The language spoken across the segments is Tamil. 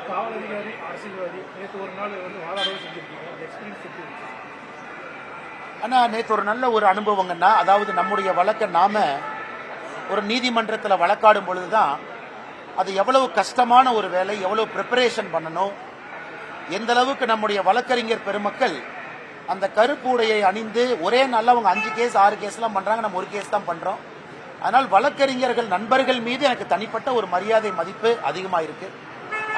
காவல் அதிகாரி அரசியல்வாதி நேற்று ஒரு நாள் வாதாடவும் செஞ்சிருக்கீங்க. எக்ஸ்பீரியன்ஸ் எப்படி இருக்கு? ஆனால் நேற்று ஒரு நல்ல ஒரு அனுபவங்கன்னா, அதாவது நம்முடைய வழக்கை நாம ஒரு நீதிமன்றத்தில் வழக்காடும் பொழுது தான் அது எவ்வளவு கஷ்டமான ஒரு வேலை, எவ்வளவு ப்ரிப்பரேஷன் பண்ணணும், எந்த அளவுக்கு நம்முடைய வழக்கறிஞர் பெருமக்கள் அந்த கருப்பு உடையை அணிந்து ஒரே நாளில் அவங்க 5 கேஸ் 6 கேஸ்லாம் பண்ணுறாங்க, நம்ம ஒரு கேஸ் தான் பண்ணுறோம். அதனால் வழக்கறிஞர்கள் நண்பர்கள் மீது எனக்கு தனிப்பட்ட ஒரு மரியாதை மதிப்பு அதிகமாக இருக்கு.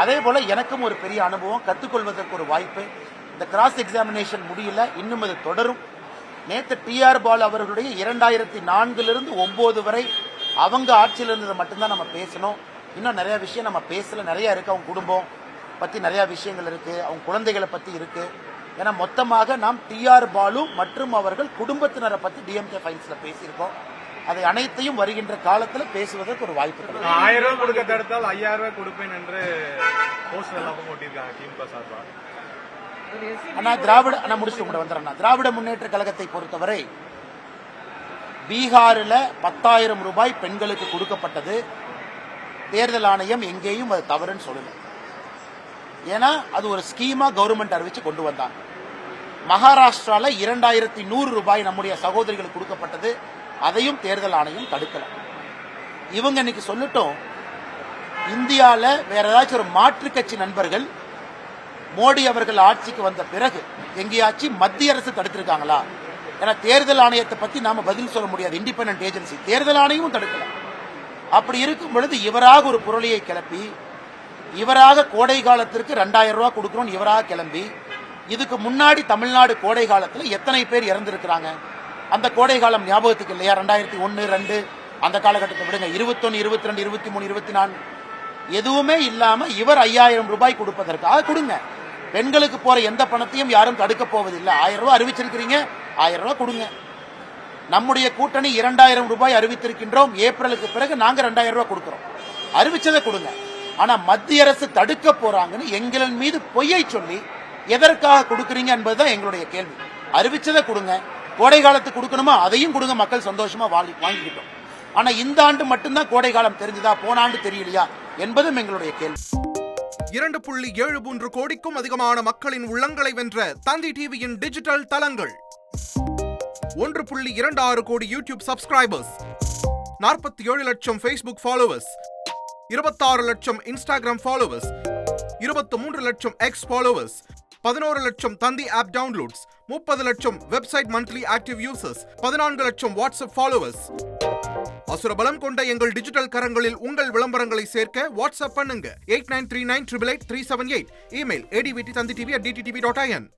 அதே போல் எனக்கும் ஒரு பெரிய அனுபவம், கற்றுக்கொள்வதற்கு ஒரு வாய்ப்பு. இந்த கிராஸ் எக்ஸாமினேஷன் முடியல, இன்னும் அது தொடரும். நேற்று டிஆர் பாலு அவர்களுடைய 2004 9 வரை அவங்க ஆட்சியில் இருந்ததை மட்டும்தான் நம்ம பேசணும். இன்னும் நிறைய விஷயம் நம்ம பேசல, நிறைய இருக்கு. அவங்க குடும்பம் பற்றி நிறைய விஷயங்கள் இருக்கு, அவங்க குழந்தைகளை பற்றி இருக்கு. ஏன்னா மொத்தமாக நாம் டிஆர் பாலு மற்றும் அவர்கள் குடும்பத்தினரை பற்றி டிஎம்கே ஃபைல்ஸ்ல பேசியிருக்கோம். அதை அனைத்தையும் வருகின்ற காலத்தில் பேசுவதற்கு ஒரு வாய்ப்பு கிடைக்கும். 1000 ரூபாய் கொடுக்க தடுத்தால் 5000 ரூபாய் கொடுப்பேன் என்று போஸ்டர் எல்லாம் போட்டிருக்காங்க திமுக சார்பாக. திராவிட முன்னேற்ற கழகத்தை பொறுத்தவரை பீகாரில் 10,000 ரூபாய் பெண்களுக்கு கொடுக்கப்பட்டது. தேர்தல் ஆணையம் எங்கேயும் அது தவறுன்னு சொல்லல. ஏன்னா அது ஒரு ஸ்கீமா கவர்மெண்ட் அறிவிச்சு கொண்டு வந்தாங்க. மகாராஷ்டிரால 2100 ரூபாய் நம்முடைய சகோதரிகளுக்கு கொடுக்கப்பட்டது, அதையும் தேர்தல் ஆணையம் தடுக்கல. இவங்க இன்னைக்கு சொல்லட்டும், இந்தியாவில் வேற ஏதாச்சும் ஒரு மாற்று கட்சி நண்பர்கள் மோடி அவர்கள் ஆட்சிக்கு வந்த பிறகு எங்கேயாச்சும் மத்திய அரசு தடுத்திருக்காங்களா? ஏன்னா தேர்தல் ஆணையத்தை பத்தி நாம பதில் சொல்ல முடியாது, இண்டிபெண்டன்ட் ஏஜென்சி. தேர்தல் ஆணையமும் தடுக்கல. அப்படி இருக்கும் பொழுது இவராக ஒரு புரளியை கிளப்பி, இவராக கோடை காலத்திற்கு 2000 ரூபாய் கொடுக்கணும் இவராக கிளம்பி, இதுக்கு முன்னாடி தமிழ்நாடு கோடை காலத்தில் எத்தனை பேர் இறந்திருக்கிறாங்க? அந்த கோடை காலம் ஞாபகத்துக்கு இல்லையா? 2001, 2 அந்த காலகட்டத்தை விடுங்க. 21, 22, 23, 24 எதுவுமே இல்லாம இவர் 5000 ரூபாய் கொடுப்பதற்காக கொடுங்க. பெண்களுக்கு போற எந்த பணத்தையும் யாரும் தடுக்க போவதில்லை. 1000 ரூபாய் அறிவிச்சிருக்கிறீங்க, 1000 ரூபாய் கொடுங்க. நம்முடைய கூட்டணி 2000 ரூபாய் அறிவித்திருக்கின்றோம். ஏப்ரலுக்கு பிறகு நாங்க 2000 ரூபாய் கொடுக்கிறோம். அறிவிச்சதை கொடுங்க. ஆனா மத்திய அரசு தடுக்க போறாங்கன்னு எங்களின் மீது பொய்யை சொல்லி எதற்காக கொடுக்குறீங்க என்பதுதான் எங்களுடைய கேள்வி. அறிவிச்சதை கொடுங்க. கோடை காலத்துக்கு கொடுக்கணுமா அதையும் கொடுங்க, மக்கள் சந்தோஷமா வாங்கிக்கிட்டோம். ஆனா இந்த ஆண்டு மட்டும்தான் கோடை காலம் தெரிஞ்சதா, போன ஆண்டு தெரியலையா என்பதும் எங்களுடைய கேள்வி. 2.73 கோடிக்கும் அதிகமான மக்களின் உள்ளங்களை வென்ற தந்தி டிவியின் டிஜிட்டல் தளங்கள். 1.26 கோடி யூடியூப் சப்ஸ்கிரைபர்ஸ், 47 லட்சம் ஃபேஸ்புக் ஃபாலோவர்ஸ், 26 லட்சம் இன்ஸ்டாகிராம் ஃபாலோவர்ஸ், 23 லட்சம் எக்ஸ் ஃபாலோவர்ஸ், 11 லட்சம் தந்தி ஆப் டவுன்லோட்ஸ், 30 லட்சம் வெப்சைட் மந்த்லி ஆக்டிவ் யூசர்ஸ், 14 லட்சம் வாட்ஸ்அப் ஃபாலோவர்ஸ். அசுரபலம் கொண்ட எங்கள் டிஜிட்டல் கரங்களில் உங்கள் விளம்பரங்களை சேர்க்க வாட்ஸ்அப் பண்ணுங்க 8939883778. Email advt@dttv.in.